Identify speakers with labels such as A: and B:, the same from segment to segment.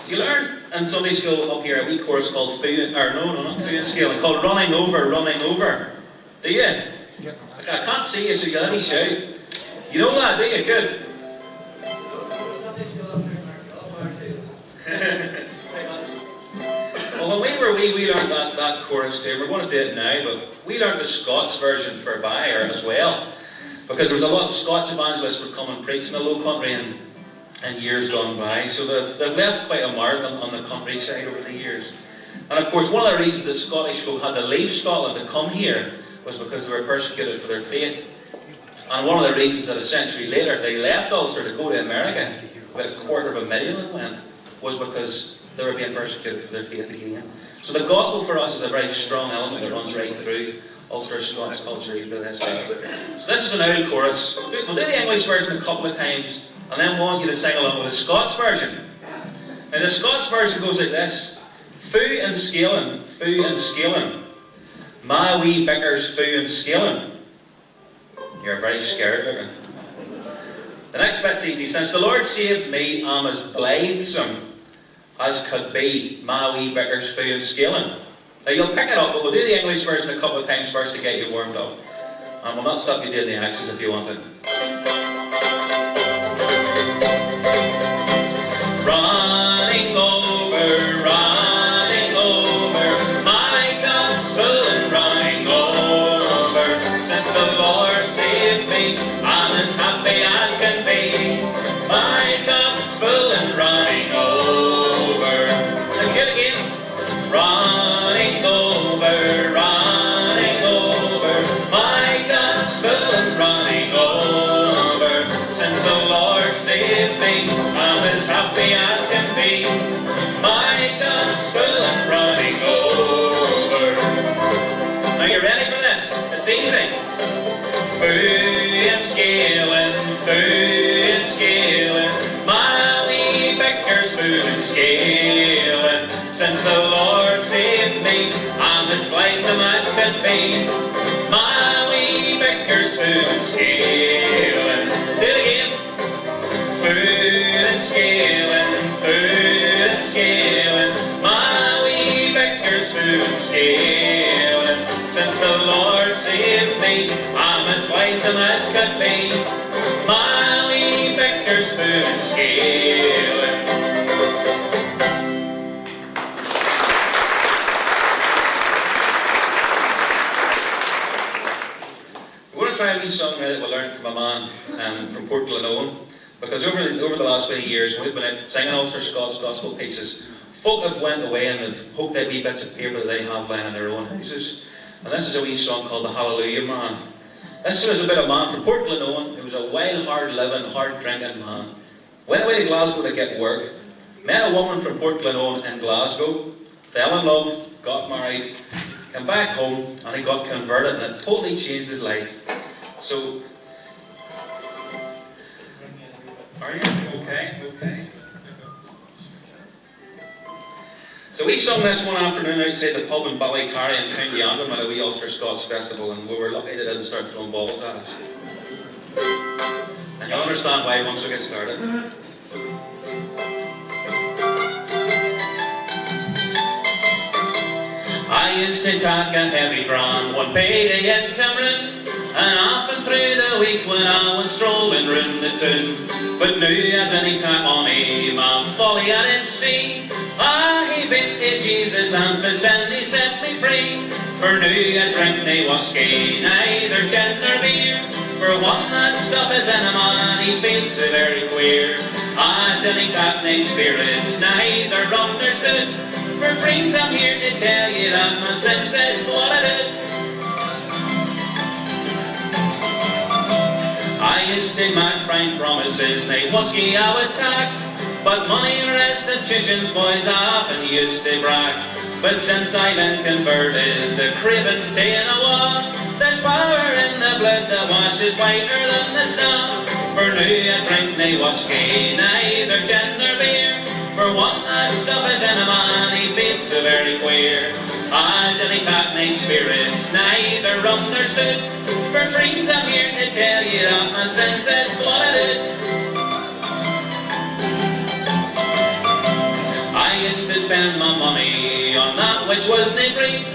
A: You learn in Sunday school up here a wee course called not Foo and Scaling, called Running Over, Running Over. Do you?
B: Yeah.
A: I can't see you, so you let me shout. You know that, do you? Good. Well, when we were wee, we learned that chorus too. We're going to do it now, but we learned the Scots version for Bayer as well. Because there was a lot of Scots evangelists would come and preach in the Low Country in years gone by. So they've left quite a mark on the countryside over the years. And of course, one of the reasons that Scottish folk had to leave Scotland to come here was because they were persecuted for their faith. And one of the reasons that a century later they left Ulster to go to America, about 250,000 went, was because they were being persecuted for their faith again. So the gospel for us is a very strong element that runs right through Ulster-Scots culture. So this is an old chorus. We'll do the English version a couple of times, and then we want you to sing along with the Scots version. Now the Scots version goes like this. Foo and scaling, my wee bickers foo and scaling. You're very scared looking. The next bit's easy. Since the Lord saved me, I'm as blithesome as could be, my wee bickers foo and scaling. Now you'll pick it up, but we'll do the English version a couple of times first to get you warmed up. And we'll not stop you doing the axes if you want to. Running over, my cup's full and running over. Since the Lord saved me, I'm as happy as can be. My cup's full and running over. And good again. Running over, my cup's full and running over. Since the Lord saved me, I'm as happy as can be. My cup's full and running over. Now you ready for this? It's easy. Foo and scaling, my wee bickers foo and scaling. Since the Lord saved me, I'm as blithesome as could be. My wee bickers foo and scaling. Do it again. Foo and scaling, my wee bickers foo and scaling. Since the Lord saved me, I'm as blithesome as could be. My wee bickers foo and scaling. We're going to try a wee song now that we learned from a man from Port Glenone. Because over the last 20 years, we've been out singing Ulster-Scots gospel pieces. Folk have went away and they've hoped they'd wee bits of paper that they have lying in their own houses. And this is a wee song called The Hallelujah Man. This was about a man from Port Glenone. He was a wild, hard-living, hard-drinking man. Went away to Glasgow to get work. Met a woman from Port Glenone in Glasgow. Fell in love, got married, came back home, and he got converted, and it totally changed his life. So, are you? Okay. So we sung this one afternoon outside the pub in Ballycarry in County Antrim at a wee Ulster-Scots festival, and we were lucky they didn't start throwing balls at us. And you'll understand why once we get started. I used to take a heavy drum one payday in Cameron, and often through the week when I went strolling round the town. But now at any time on him, my folly I did see. He bit to Jesus and for sin he set me free. For now I drink nae whiskey, neither gin nor beer. For one that stuff is in a man, he feels so very queer. I didn't have nae spirits, neither rum nor stood. For friends I'm here to tell you that my sins is what I did. I used to make frank promises, nae whiskey I would tack. But money or restitutions, boys, I often used to brag. But since I've been converted, the craving's ta'en awa. There's power in the blood that washes whiter than the snow. For now I drink nae whiskey, neither gin nor beer. For one that stuff is in a man, he feels so very queer. I didn't pack nae spirits, neither rum nor stood. For friends I'm here to tell you that my sins is what I did. which wasn't great.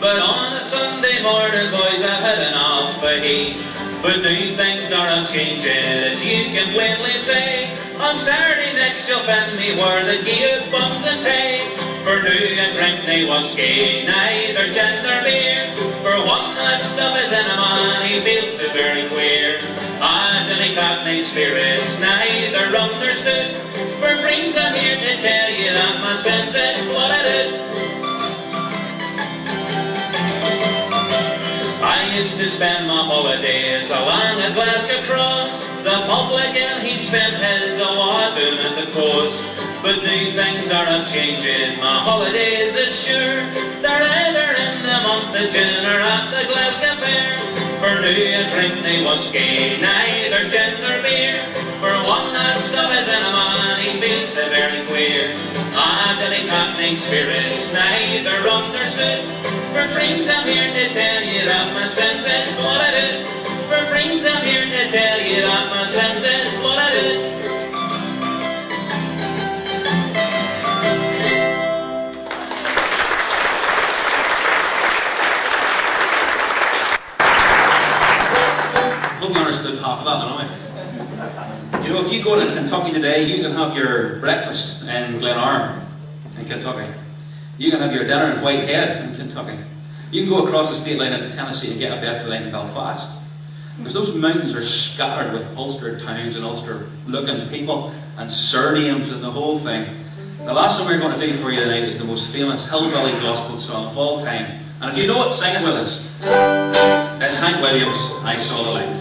A: But on a Sunday morning, boys, I've had enough of heat. But new things are a-changing, as you can plainly say. On Saturday next you'll find me where the gate bums and tay. For do and drink nae whiskey, neither gin nor beer. For one that stuff is in a man, he feels so very queer. And he got nae spirits, neither rum nor stout. For friends, I'm here to tell you that my sense is blooded. I used to spend my holidays along a Glasgow cross. The publican, he spent his a-walking at the coast. But new things are a-changing, my holidays is sure. They're either in the month of June or at the Glasgow Fair. For do you drink nae whiskey, neither gin nor beer. For one that stuff is in a man, he feels so very queer. And he got nae spirits, neither rum nor stout. For friends, I'm here to tell you that my sense is blooded. For friends, I'm here to tell you that my sense is blooded.
B: Hope you understood half of that anyway. You know, if you go to Kentucky today, you can have your breakfast in Glenarm in Kentucky. You can have your dinner in Whitehead in Kentucky. You can go across the state line into Tennessee and get a bed for the line in Belfast. Because those mountains are scattered with Ulster towns and Ulster-looking people and surnames and the whole thing. The last one we're going to do for you tonight is the most famous hillbilly gospel song of all time. And if you know it, sing it with us. It's Hank Williams, I Saw the Light.